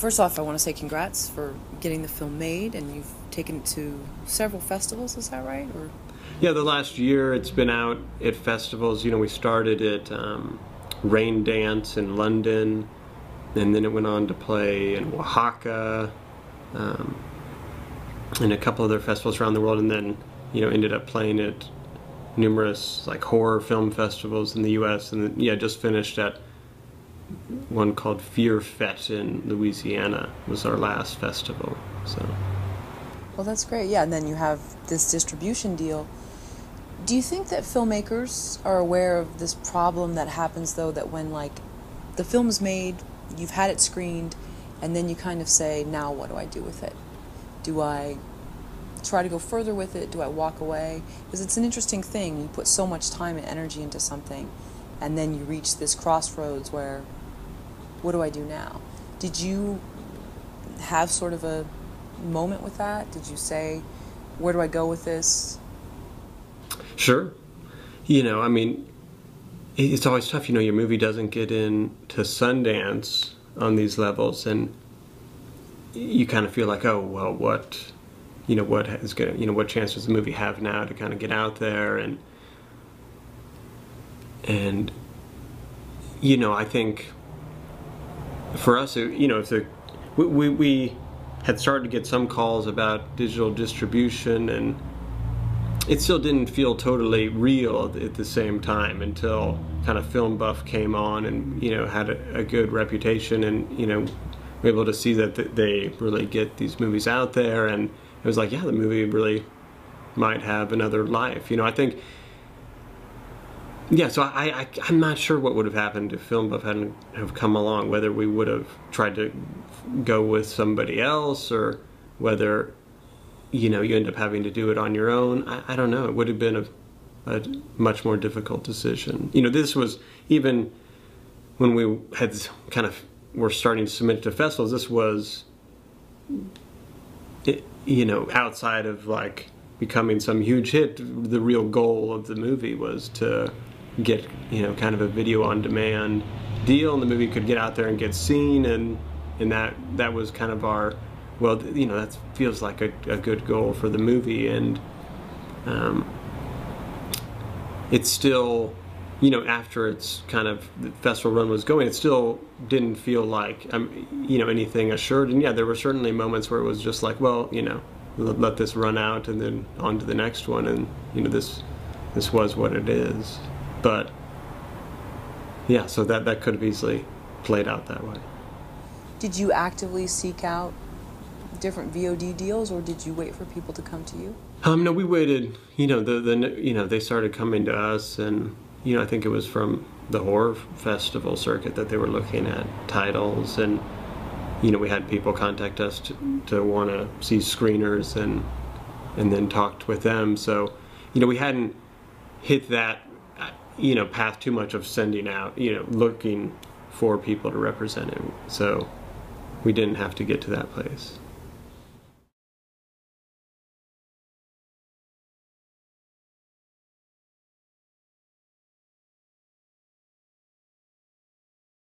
First off, I want to say congrats for getting the film made, and you've taken it to several festivals. Is that right? Or Yeah, the last year it's been out at festivals. You know, we started at Rain Dance in London, and then it went on to play in Oaxaca, and a couple other festivals around the world, and then, you know, ended up playing at numerous like horror film festivals in the U.S. and then, yeah, just finished at one called Fear Fest in Louisiana was our last festival. So. well, that's great. Yeah, and then you have this distribution deal. Do you think that filmmakers are aware of this problem that happens, though, that when like the film's made, you've had it screened, and then you kind of say, now what do I do with it? Do I try to go further with it? Do I walk away? Because it's an interesting thing. You put so much time and energy into something, and then you reach this crossroads where, what do I do now? Did you have sort of a moment with that? Did you say, where do I go with this? Sure. You know, I mean, it's always tough. You know, your movie doesn't get into Sundance on these levels, and you kind of feel like, oh, well, what chance does the movie have now to kind of get out there? And you know, I think for us, you know, we had started to get some calls about digital distribution, and it still didn't feel totally real at the same time until kind of Film Buff came on and, you know, had a good reputation, and, you know, we're able to see that they really get these movies out there, and it was like, yeah, the movie really might have another life. You know, I think, yeah, so I'm not sure what would have happened if Film Buff hadn't have come along, whether we would have tried to go with somebody else, or whether, you know, you end up having to do it on your own. I don't know. It would have been a much more difficult decision. You know, this was, even when we had kind of were starting to submit to festivals, this was, you know, outside of like becoming some huge hit, the real goal of the movie was to get, you know, kind of a video on demand deal, and the movie could get out there and get seen, and that was kind of our, well, you know, that feels like a good goal for the movie. And it's still, you know, after its kind of the festival run was going, it still didn't feel like, you know, anything assured. And yeah, there were certainly moments where it was just like, well, you know, let this run out and then on to the next one, and, you know, this was what it is. But yeah, so that could have easily played out that way. Did you actively seek out different VOD deals, or did you wait for people to come to you? No, we waited. You know, you know, they started coming to us, and, you know, I think it was from the horror festival circuit that they were looking at titles, and, you know, we had people contact us to want to see screeners, and then talked with them. So, you know, we hadn't hit that, you know, path too much of sending out, you know, looking for people to represent it. So we didn't have to get to that place.